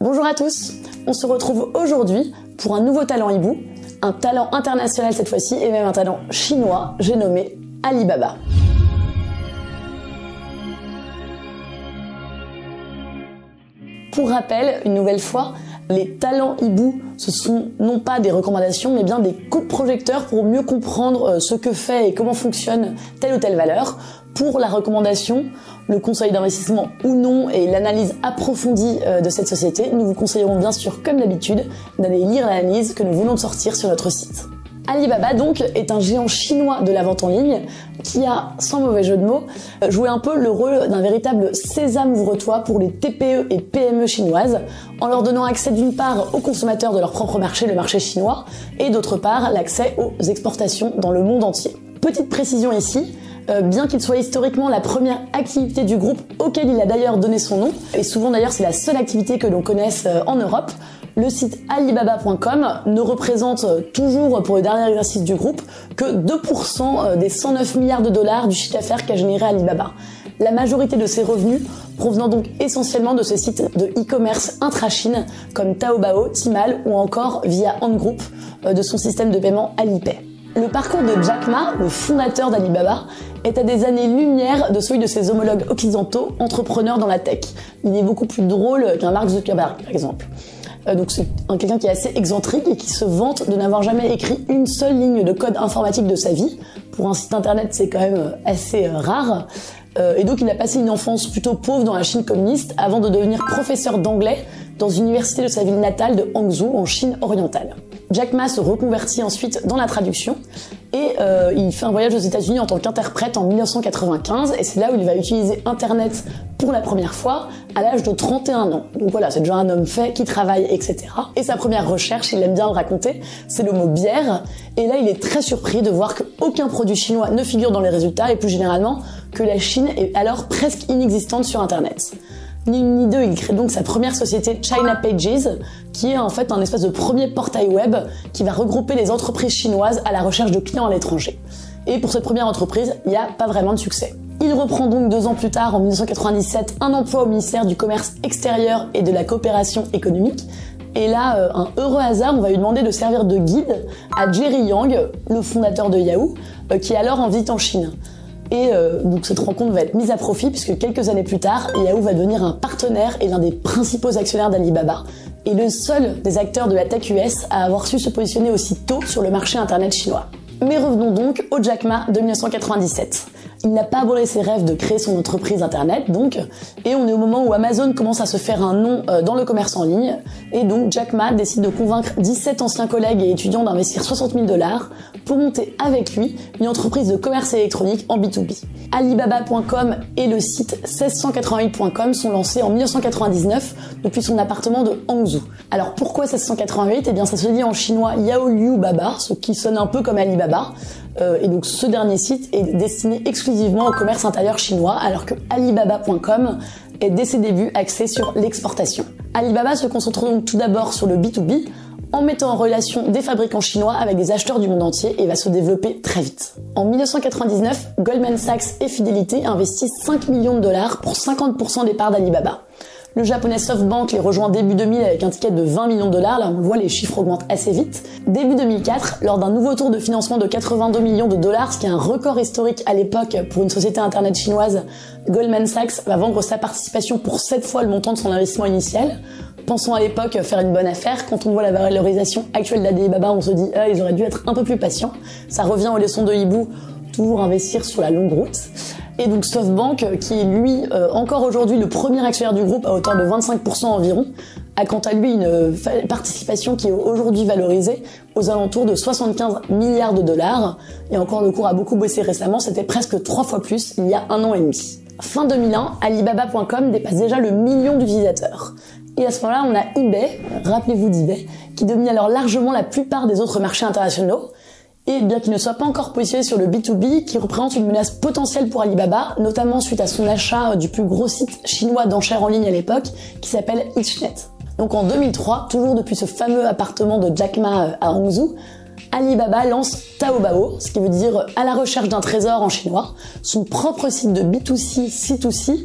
Bonjour à tous, on se retrouve aujourd'hui pour un nouveau talent hibou, un talent international cette fois-ci et même un talent chinois, j'ai nommé Alibaba. Pour rappel, une nouvelle fois, les talents hibou, ce sont non pas des recommandations, mais bien des coups de projecteur pour mieux comprendre ce que fait et comment fonctionne telle ou telle valeur. Pour la recommandation, le conseil d'investissement ou non et l'analyse approfondie de cette société, nous vous conseillerons bien sûr, comme d'habitude, d'aller lire l'analyse que nous venons de sortir sur notre site. Alibaba donc est un géant chinois de la vente en ligne qui a, sans mauvais jeu de mots, joué un peu le rôle d'un véritable sésame ouvre-toi pour les TPE et PME chinoises en leur donnant accès d'une part aux consommateurs de leur propre marché, le marché chinois, et d'autre part l'accès aux exportations dans le monde entier. Petite précision ici, bien qu'il soit historiquement la première activité du groupe auquel il a d'ailleurs donné son nom, et souvent d'ailleurs c'est la seule activité que l'on connaisse en Europe, le site alibaba.com ne représente toujours pour le dernier exercice du groupe que 2% des 109 milliards de dollars du chiffre d'affaires qu'a généré Alibaba. La majorité de ses revenus provenant donc essentiellement de ces sites de e-commerce intra-Chine comme Taobao, Tmall ou encore via Ant Group de son système de paiement Alipay. Le parcours de Jack Ma, le fondateur d'Alibaba, est à des années-lumière de celui de ses homologues occidentaux entrepreneurs dans la tech. Il est beaucoup plus drôle qu'un Mark Zuckerberg, par exemple. Donc c'est quelqu'un qui est assez excentrique et qui se vante de n'avoir jamais écrit une seule ligne de code informatique de sa vie. Pour un site internet, c'est quand même assez rare. Et donc il a passé une enfance plutôt pauvre dans la Chine communiste avant de devenir professeur d'anglais dans une université de sa ville natale de Hangzhou en Chine orientale. Jack Ma se reconvertit ensuite dans la traduction et il fait un voyage aux États-Unis en tant qu'interprète en 1995 et c'est là où il va utiliser Internet pour la première fois à l'âge de 31 ans. Donc voilà, c'est déjà un homme fait qui travaille, etc. Et sa première recherche, il aime bien le raconter, c'est le mot bière. Et là, il est très surpris de voir qu'aucun produit chinois ne figure dans les résultats et plus généralement que la Chine est alors presque inexistante sur Internet. Ni une ni deux, il crée donc sa première société China Pages, qui est en fait un espèce de premier portail web qui va regrouper les entreprises chinoises à la recherche de clients à l'étranger. Et pour cette première entreprise, il n'y a pas vraiment de succès. Il reprend donc 2 ans plus tard, en 1997, un emploi au ministère du Commerce extérieur et de la coopération économique. Et là, un heureux hasard, on va lui demander de servir de guide à Jerry Yang, le fondateur de Yahoo, qui est alors en visite en Chine. Et donc cette rencontre va être mise à profit puisque quelques années plus tard, Yahoo va devenir un partenaire et l'un des principaux actionnaires d'Alibaba et le seul des acteurs de la tech US à avoir su se positionner aussi tôt sur le marché internet chinois. Mais revenons donc au Jack Ma de 1997. Il n'a pas abandonné ses rêves de créer son entreprise internet donc, et on est au moment où Amazon commence à se faire un nom dans le commerce en ligne, et donc Jack Ma décide de convaincre 17 anciens collègues et étudiants d'investir 60 000 $ pour monter avec lui une entreprise de commerce électronique en B2B. Alibaba.com et le site 1688.com sont lancés en 1999 depuis son appartement de Hangzhou. Alors pourquoi 1688 ? Eh bien ça se dit en chinois Yao Liu Baba, ce qui sonne un peu comme Alibaba. Et donc ce dernier site est destiné exclusivement au commerce intérieur chinois, alors que Alibaba.com est dès ses débuts axé sur l'exportation. Alibaba se concentre donc tout d'abord sur le B2B, en mettant en relation des fabricants chinois avec des acheteurs du monde entier et va se développer très vite. En 1999, Goldman Sachs et Fidelity investissent 5 millions de $ pour 50% des parts d'Alibaba. Le japonais SoftBank les rejoint début 2000 avec un ticket de 20 millions de $, là on le voit, les chiffres augmentent assez vite. Début 2004, lors d'un nouveau tour de financement de 82 millions de $, ce qui est un record historique à l'époque pour une société internet chinoise, Goldman Sachs va vendre sa participation pour 7 fois le montant de son investissement initial. Pensons à l'époque faire une bonne affaire, quand on voit la valorisation actuelle d'Alibaba, on se dit « Ah, ils auraient dû être un peu plus patients ». Ça revient aux leçons de hibou, toujours investir sur la longue route. Et donc SoftBank, qui est lui encore aujourd'hui le premier actionnaire du groupe à hauteur de 25% environ, a quant à lui une participation qui est aujourd'hui valorisée aux alentours de 75 milliards de $. Et encore le cours a beaucoup baissé récemment, c'était presque 3 fois plus il y a 1 an et demi. Fin 2001, Alibaba.com dépasse déjà le million d'utilisateurs. Et à ce moment-là, on a eBay, rappelez-vous d'eBay, qui domine alors largement la plupart des autres marchés internationaux. Et bien qu'il ne soit pas encore positionné sur le B2B, qui représente une menace potentielle pour Alibaba, notamment suite à son achat du plus gros site chinois d'enchères en ligne à l'époque, qui s'appelle Ichnet. Donc en 2003, toujours depuis ce fameux appartement de Jack Ma à Hangzhou, Alibaba lance Taobao, ce qui veut dire à la recherche d'un trésor en chinois, son propre site de B2C, C2C,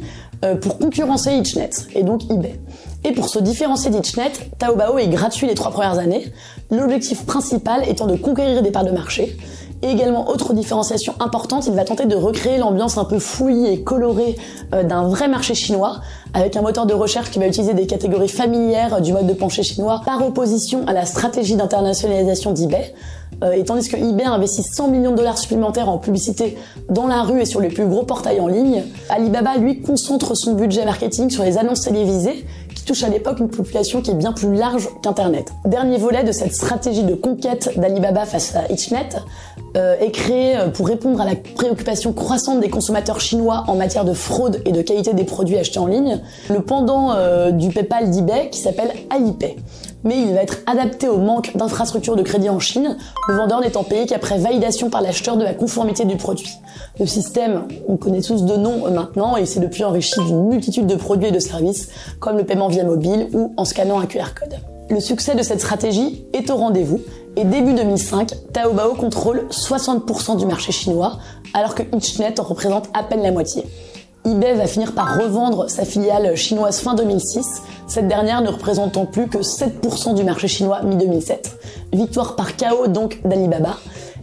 pour concurrencer Ichnet, et donc eBay. Et pour se différencier d'Itchnet, Taobao est gratuit les 3 premières années, l'objectif principal étant de conquérir des parts de marché. Et également, autre différenciation importante, il va tenter de recréer l'ambiance un peu fouillie et colorée d'un vrai marché chinois, avec un moteur de recherche qui va utiliser des catégories familières du mode de pensée chinois, par opposition à la stratégie d'internationalisation d'eBay. Et tandis que eBay investit 100 millions de dollars supplémentaires en publicité dans la rue et sur les plus gros portails en ligne, Alibaba, lui, concentre son budget marketing sur les annonces télévisées, qui touchent à l'époque une population qui est bien plus large qu'Internet. Dernier volet de cette stratégie de conquête d'Alibaba face à Itchnet est créé pour répondre à la préoccupation croissante des consommateurs chinois en matière de fraude et de qualité des produits achetés en ligne, le pendant du PayPal d'eBay qui s'appelle Alipay. Mais il va être adapté au manque d'infrastructures de crédit en Chine, le vendeur n'étant payé qu'après validation par l'acheteur de la conformité du produit. Le système, on connaît tous de nom maintenant, et il s'est depuis enrichi d'une multitude de produits et de services, comme le paiement via mobile ou en scannant un QR code. Le succès de cette stratégie est au rendez-vous, et début 2005, Taobao contrôle 60% du marché chinois, alors que Itchnet en représente à peine la moitié. eBay va finir par revendre sa filiale chinoise fin 2006, cette dernière ne représentant plus que 7% du marché chinois mi-2007. Victoire par KO donc d'Alibaba.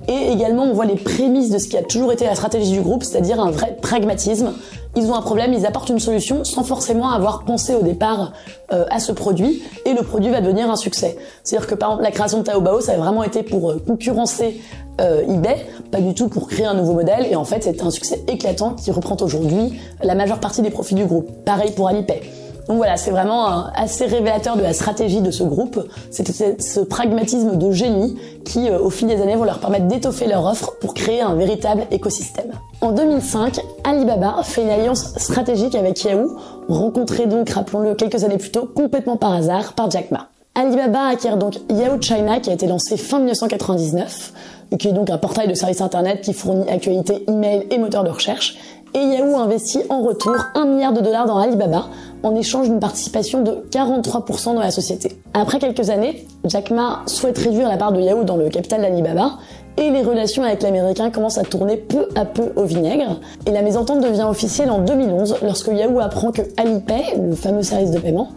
Et également on voit les prémices de ce qui a toujours été la stratégie du groupe, c'est-à-dire un vrai pragmatisme. Ils ont un problème, ils apportent une solution sans forcément avoir pensé au départ à ce produit, et le produit va devenir un succès. C'est-à-dire que par exemple la création de Taobao, ça a vraiment été pour concurrencer eBay, pas du tout pour créer un nouveau modèle, et en fait c'est un succès éclatant qui reprend aujourd'hui la majeure partie des profits du groupe. Pareil pour Alipay. Donc voilà, c'est vraiment assez révélateur de la stratégie de ce groupe. C'est ce pragmatisme de génie qui, au fil des années, vont leur permettre d'étoffer leur offre pour créer un véritable écosystème. En 2005, Alibaba fait une alliance stratégique avec Yahoo, rencontrée donc, rappelons-le, quelques années plus tôt, complètement par hasard, par Jack Ma. Alibaba acquiert donc Yahoo China, qui a été lancé fin 1999, et qui est donc un portail de services internet qui fournit actualité, email et moteur de recherche. Et Yahoo investit en retour 1 milliard de dollars dans Alibaba en échange d'une participation de 43% dans la société. Après quelques années, Jack Ma souhaite réduire la part de Yahoo dans le capital d'Alibaba et les relations avec l'américain commencent à tourner peu à peu au vinaigre. Et la mésentente devient officielle en 2011 lorsque Yahoo apprend que Alipay, le fameux service de paiement,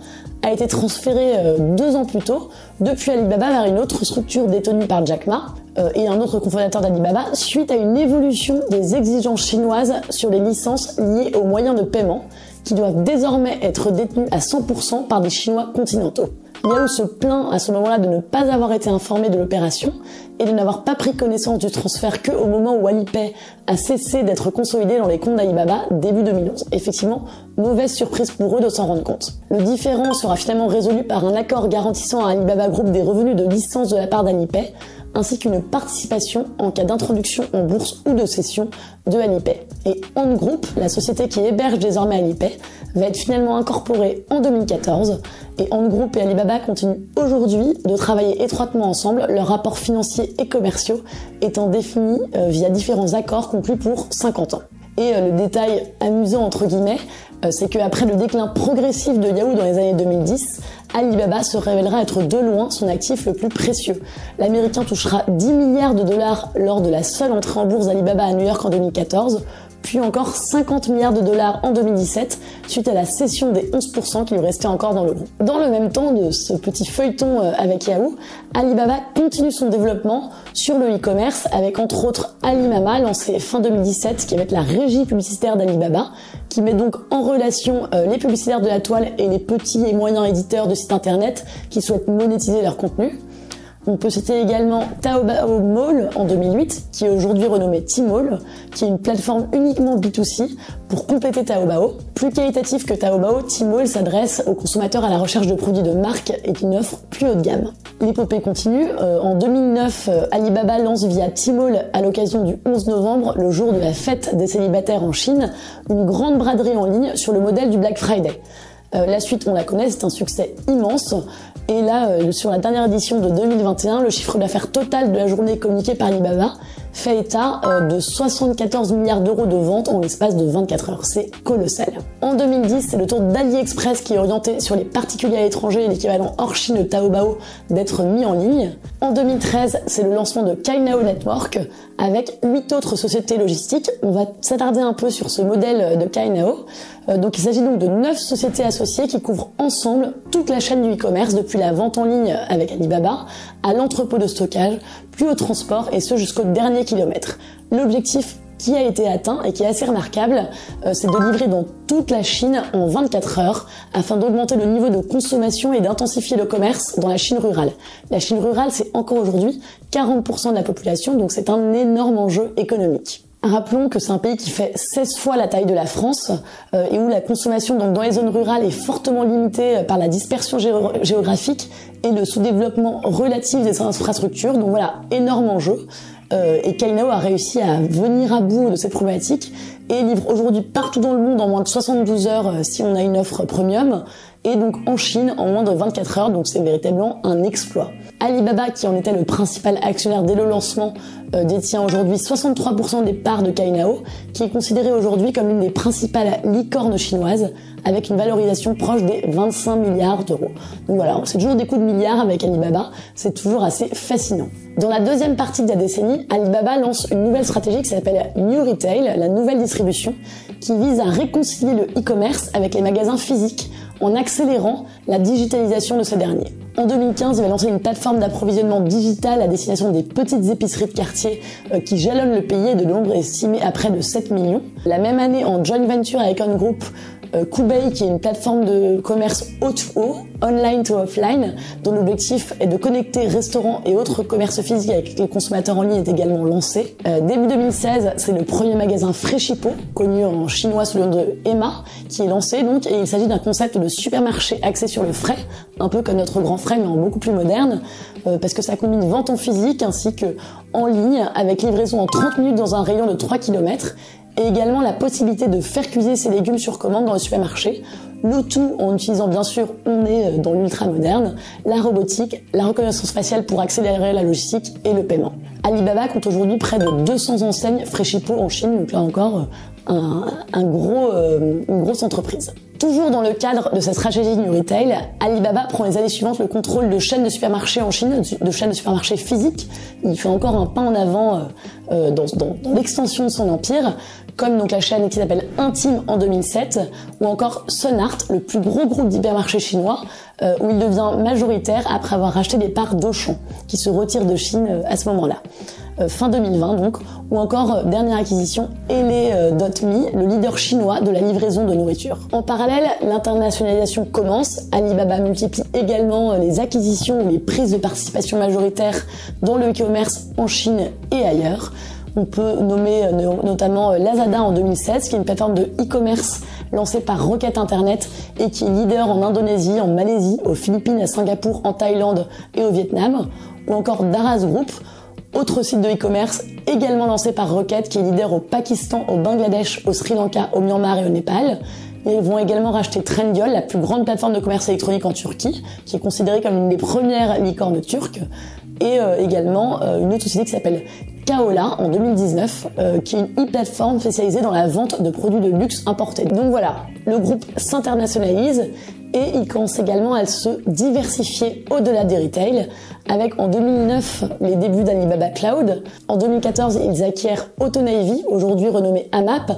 a été transféré 2 ans plus tôt depuis Alibaba vers une autre structure détenue par Jack Ma et un autre cofondateur d'Alibaba suite à une évolution des exigences chinoises sur les licences liées aux moyens de paiement qui doivent désormais être détenus à 100% par des Chinois continentaux. Yahoo se plaint à ce moment-là de ne pas avoir été informé de l'opération et de n'avoir pas pris connaissance du transfert qu'au moment où Alipay a cessé d'être consolidé dans les comptes d'Alibaba début 2011. Effectivement, mauvaise surprise pour eux de s'en rendre compte. Le différend sera finalement résolu par un accord garantissant à Alibaba Group des revenus de licence de la part d'Alipay, ainsi qu'une participation en cas d'introduction en bourse ou de cession de Alipay. Et Ant Group, la société qui héberge désormais Alipay, va être finalement incorporée en 2014 et Ant Group et Alibaba continuent aujourd'hui de travailler étroitement ensemble, leurs rapports financiers et commerciaux étant définis via différents accords conclus pour 50 ans. Et le détail amusant entre guillemets, c'est qu'après le déclin progressif de Yahoo dans les années 2010, Alibaba se révélera être de loin son actif le plus précieux. L'américain touchera 10 milliards de dollars lors de la seule entrée en bourse d'Alibaba à New York en 2014, puis encore 50 milliards de dollars en 2017, suite à la cession des 11% qui lui restaient encore dans le groupe. Dans le même temps de ce petit feuilleton avec Yahoo, Alibaba continue son développement sur le e-commerce avec entre autres Alimama, lancé fin 2017, qui va être la régie publicitaire d'Alibaba, qui met donc en relation les publicitaires de la toile et les petits et moyens éditeurs de sites internet qui souhaitent monétiser leur contenu. On peut citer également Taobao Mall en 2008, qui est aujourd'hui renommé Tmall, qui est une plateforme uniquement B2C pour compléter Taobao. Plus qualitatif que Taobao, Tmall s'adresse aux consommateurs à la recherche de produits de marque et d'une offre plus haut de gamme. L'épopée continue. En 2009, Alibaba lance via Tmall, à l'occasion du 11 novembre, le jour de la fête des célibataires en Chine, une grande braderie en ligne sur le modèle du Black Friday. La suite, on la connaît, c'est un succès immense. Et là, sur la dernière édition de 2021, le chiffre d'affaires total de la journée communiqué par Alibaba fait état de 74 milliards d'euros de ventes en l'espace de 24 heures. C'est colossal. En 2010, c'est le tour d'AliExpress qui est orienté sur les particuliers à l'étranger, l'équivalent hors Chine de Taobao, d'être mis en ligne. En 2013, c'est le lancement de Kainao Network avec 8 autres sociétés logistiques. On va s'attarder un peu sur ce modèle de Kainao. Donc il s'agit donc de 9 sociétés associées qui couvrent ensemble toute la chaîne du e-commerce, depuis la vente en ligne avec Alibaba, à l'entrepôt de stockage, puis au transport, et ce jusqu'au dernier kilomètre. L'objectif qui a été atteint et qui est assez remarquable, c'est de livrer dans toute la Chine en 24 heures afin d'augmenter le niveau de consommation et d'intensifier le commerce dans la Chine rurale. La Chine rurale, c'est encore aujourd'hui 40% de la population, donc c'est un énorme enjeu économique. Rappelons que c'est un pays qui fait 16 fois la taille de la France et où la consommation donc dans les zones rurales est fortement limitée par la dispersion géographique et le sous-développement relatif des infrastructures. Donc voilà, énorme enjeu. Et Kainao a réussi à venir à bout de cette problématique et livre aujourd'hui partout dans le monde en moins de 72 heures si on a une offre premium, et donc en Chine en moins de 24 heures, donc c'est véritablement un exploit. Alibaba, qui en était le principal actionnaire dès le lancement, détient aujourd'hui 63% des parts de Kainao, qui est considérée aujourd'hui comme l'une des principales licornes chinoises, avec une valorisation proche des 25 milliards d'euros. Donc voilà, c'est toujours des coups de milliards avec Alibaba, c'est toujours assez fascinant. Dans la deuxième partie de la décennie, Alibaba lance une nouvelle stratégie qui s'appelle New Retail, la nouvelle distribution, qui vise à réconcilier le e-commerce avec les magasins physiques en accélérant la digitalisation de ces derniers. En 2015, il va lancer une plateforme d'approvisionnement digital à destination des petites épiceries de quartier qui jalonnent le pays, et de nombre estimé à près de 7 millions. La même année, en joint venture avec un groupe, Koubei, qui est une plateforme de commerce O2O, online to offline, dont l'objectif est de connecter restaurants et autres commerces physiques avec les consommateurs en ligne, est également lancé. Début 2016, c'est le premier magasin Freshippo, connu en chinois sous le nom de Emma, qui est lancé donc, et il s'agit d'un concept de supermarché axé sur le frais, un peu comme notre grand frais mais en beaucoup plus moderne, parce que ça combine vente en physique ainsi que en ligne, avec livraison en 30 minutes dans un rayon de 3 km, et également la possibilité de faire cuisiner ses légumes sur commande dans le supermarché. Le tout en utilisant, bien sûr, on est dans l'ultra moderne, la robotique, la reconnaissance faciale pour accélérer la logistique et le paiement. Alibaba compte aujourd'hui près de 200 enseignes Freshippo en Chine, donc là encore une grosse entreprise. Toujours dans le cadre de cette stratégie New Retail, Alibaba prend les années suivantes le contrôle de chaînes de supermarchés en Chine, de chaînes de supermarchés physiques. Il fait encore un pas en avant dans l'extension de son empire, comme donc la chaîne qui s'appelle Intime en 2007, ou encore Sun Art, le plus gros groupe d'hypermarchés chinois, où il devient majoritaire après avoir racheté des parts d'Auchan, qui se retire de Chine à ce moment-là. Fin 2020 donc, ou encore dernière acquisition, Elle.me, le leader chinois de la livraison de nourriture. En parallèle, l'internationalisation commence. Alibaba multiplie également les acquisitions ou les prises de participation majoritaires dans le e-commerce en Chine et ailleurs. On peut nommer notamment Lazada en 2016, qui est une plateforme de e-commerce lancée par Rocket Internet et qui est leader en Indonésie, en Malaisie, aux Philippines, à Singapour, en Thaïlande et au Vietnam, ou encore Daraz Group, autre site de e-commerce également lancé par Rocket, qui est leader au Pakistan, au Bangladesh, au Sri Lanka, au Myanmar et au Népal. Ils vont également racheter Trendyol, la plus grande plateforme de commerce électronique en Turquie, qui est considérée comme une des premières licornes turques, et également une autre société qui s'appelle Kaola en 2019, qui est une e-plateforme spécialisée dans la vente de produits de luxe importés. Donc voilà, le groupe s'internationalise et il commence également à se diversifier au-delà des retail, avec en 2009 les débuts d'Alibaba Cloud. En 2014, ils acquièrent AutoNavy, aujourd'hui renommé AMAP,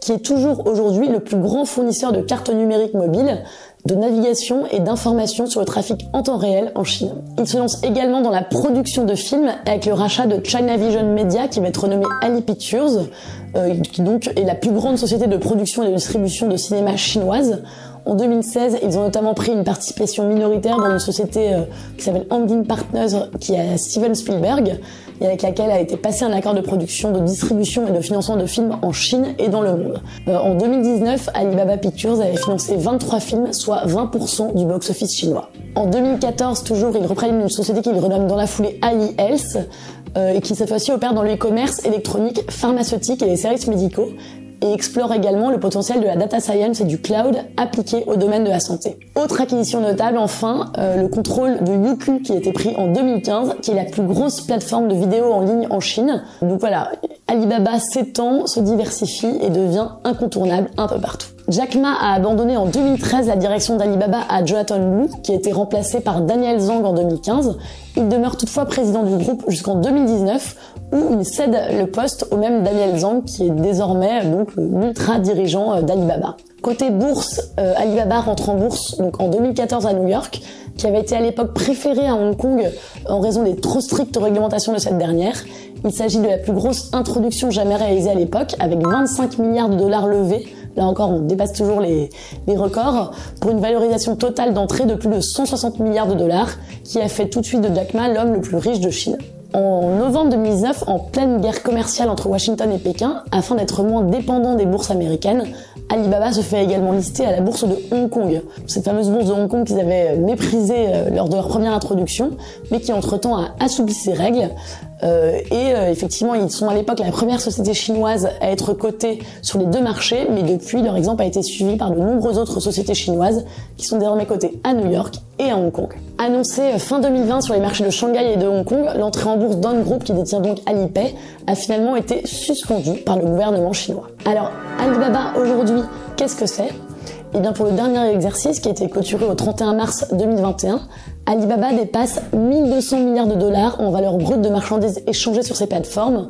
qui est toujours aujourd'hui le plus grand fournisseur de cartes numériques mobiles, de navigation et d'information sur le trafic en temps réel en Chine. Il se lance également dans la production de films avec le rachat de China Vision Media, qui va être renommé Ali Pictures, qui donc est la plus grande société de production et de distribution de cinéma chinoise. En 2016, ils ont notamment pris une participation minoritaire dans une société qui s'appelle Andin Partners, qui est à Steven Spielberg, et avec laquelle a été passé un accord de production, de distribution et de financement de films en Chine et dans le monde. En 2019, Alibaba Pictures avait financé 23 films, soit 20% du box-office chinois. En 2014, toujours, ils reprennent une société qu'ils renomment dans la foulée Ali Health, et qui cette fois-ci opère dans le e-commerce électronique, pharmaceutique et les services médicaux, et explore également le potentiel de la data science et du cloud appliqué au domaine de la santé. Autre acquisition notable enfin, le contrôle de Youku qui a été pris en 2015, qui est la plus grosse plateforme de vidéo en ligne en Chine. Donc voilà, Alibaba s'étend, se diversifie et devient incontournable un peu partout. Jack Ma a abandonné en 2013 la direction d'Alibaba à Jonathan Lu, qui a été remplacé par Daniel Zhang en 2015. Il demeure toutefois président du groupe jusqu'en 2019, où il cède le poste au même Daniel Zhang, qui est désormais donc l'ultra dirigeant d'Alibaba. Côté bourse, Alibaba rentre en bourse donc en 2014 à New York, qui avait été à l'époque préférée à Hong Kong en raison des trop strictes réglementations de cette dernière. Il s'agit de la plus grosse introduction jamais réalisée à l'époque, avec 25 milliards de dollars levés. Là encore, on dépasse toujours les records, pour une valorisation totale d'entrée de plus de 160 milliards de dollars, qui a fait tout de suite de Jack Ma l'homme le plus riche de Chine. En novembre 2019, en pleine guerre commerciale entre Washington et Pékin, afin d'être moins dépendant des bourses américaines, Alibaba se fait également lister à la bourse de Hong Kong. Cette fameuse bourse de Hong Kong qu'ils avaient méprisée lors de leur première introduction, mais qui entre-temps a assoupli ses règles. Effectivement, ils sont à l'époque la première société chinoise à être cotée sur les deux marchés, mais depuis, leur exemple a été suivi par de nombreuses autres sociétés chinoises qui sont désormais cotées à New York et à Hong Kong. Annoncée fin 2020 sur les marchés de Shanghai et de Hong Kong, l'entrée en bourse d'Ant Group, qui détient donc Alipay, a finalement été suspendue par le gouvernement chinois. Alors, Alibaba aujourd'hui, qu'est-ce que c'est ? Et bien pour le dernier exercice qui a été clôturé au 31 mars 2021, Alibaba dépasse 1200 milliards de dollars en valeur brute de marchandises échangées sur ces plateformes,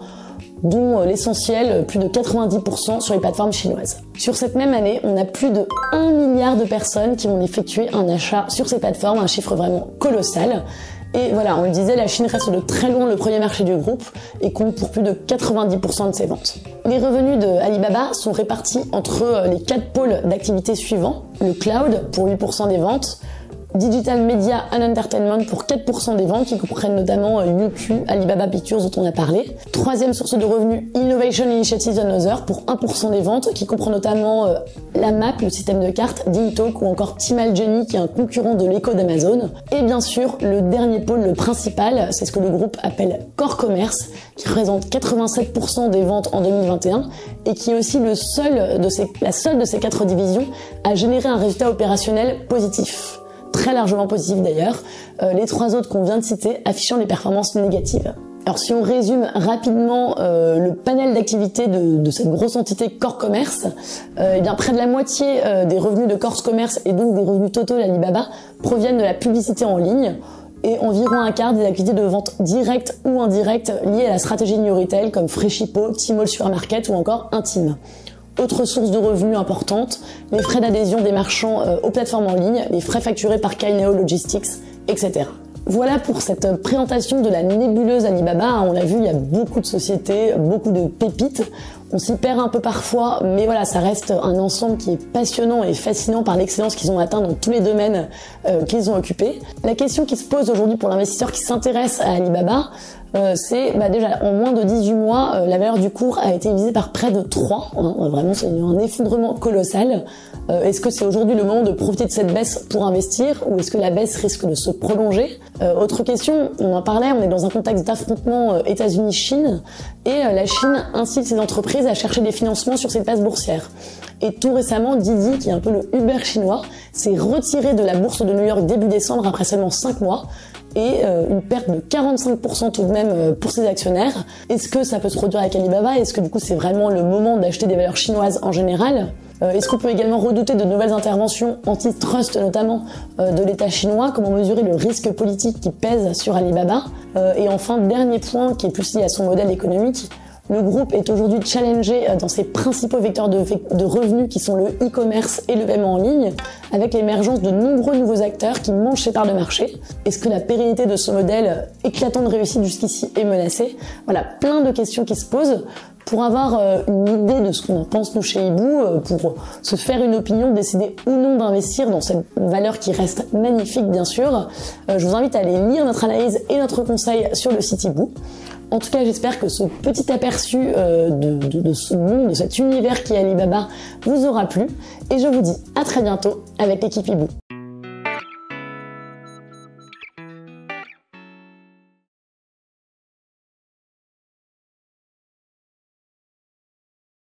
dont l'essentiel, plus de 90% sur les plateformes chinoises. Sur cette même année, on a plus de 1 milliard de personnes qui vont effectuer un achat sur ces plateformes, un chiffre vraiment colossal. Et voilà, on le disait, la Chine reste de très loin le premier marché du groupe et compte pour plus de 90% de ses ventes. Les revenus de Alibaba sont répartis entre les 4 pôles d'activité suivants. Le cloud pour 8% des ventes, Digital Media and Entertainment pour 4% des ventes, qui comprennent notamment Youku, Alibaba Pictures dont on a parlé. Troisième source de revenus, Innovation Initiatives and Others pour 1% des ventes, qui comprend notamment la map, le système de cartes, DingTalk ou encore Tmall Genie, qui est un concurrent de l'Echo d'Amazon. Et bien sûr, le dernier pôle, le principal, c'est ce que le groupe appelle Core Commerce, qui représente 87% des ventes en 2021 et qui est aussi la seule de ces 4 divisions à générer un résultat opérationnel positif. Très largement positif d'ailleurs, les 3 autres qu'on vient de citer affichant les performances négatives. Alors si on résume rapidement le panel d'activités de cette grosse entité Core Commerce, eh bien près de la moitié des revenus de Core Commerce et donc des revenus totaux d'Alibaba proviennent de la publicité en ligne, et environ un quart des activités de vente directe ou indirecte liées à la stratégie New Retail comme Freshippo, Tmall Supermarket ou encore Intime. Autre source de revenus importante, les frais d'adhésion des marchands aux plateformes en ligne, les frais facturés par Cainiao Logistics, etc. Voilà pour cette présentation de la nébuleuse Alibaba. On l'a vu, il y a beaucoup de sociétés, beaucoup de pépites. On s'y perd un peu parfois, mais voilà, ça reste un ensemble qui est passionnant et fascinant par l'excellence qu'ils ont atteint dans tous les domaines qu'ils ont occupés. La question qui se pose aujourd'hui pour l'investisseur qui s'intéresse à Alibaba, c'est déjà en moins de 18 mois, la valeur du cours a été divisée par près de 3. Vraiment, c'est un effondrement colossal. Est-ce que c'est aujourd'hui le moment de profiter de cette baisse pour investir, ou est-ce que la baisse risque de se prolonger? Autre question, on en parlait, on est dans un contexte d'affrontement États-Unis-Chine, et la Chine incite ses entreprises à chercher des financements sur ses places boursières. Et tout récemment, Didi, qui est un peu le Uber chinois, s'est retiré de la bourse de New York début décembre après seulement 5 mois, et une perte de 45% tout de même pour ses actionnaires. Est-ce que ça peut se produire avec Alibaba? Est-ce que du coup c'est vraiment le moment d'acheter des valeurs chinoises en général? Est-ce qu'on peut également redouter de nouvelles interventions antitrust notamment de l'État chinois? Comment mesurer le risque politique qui pèse sur Alibaba? Et enfin, dernier point qui est plus lié à son modèle économique, le groupe est aujourd'hui challengé dans ses principaux vecteurs de revenus qui sont le e-commerce et le paiement en ligne, avec l'émergence de nombreux nouveaux acteurs qui mangent ses parts de marché. Est-ce que la pérennité de ce modèle éclatant de réussite jusqu'ici est menacée? Voilà, plein de questions qui se posent. Pour avoir une idée de ce qu'on en pense nous chez Hibou, pour se faire une opinion, décider ou non d'investir dans cette valeur qui reste magnifique bien sûr, je vous invite à aller lire notre analyse et notre conseil sur le site Hibou. En tout cas, j'espère que ce petit aperçu de ce monde, de cet univers qui est Alibaba, vous aura plu. Et je vous dis à très bientôt avec l'équipe Hibou.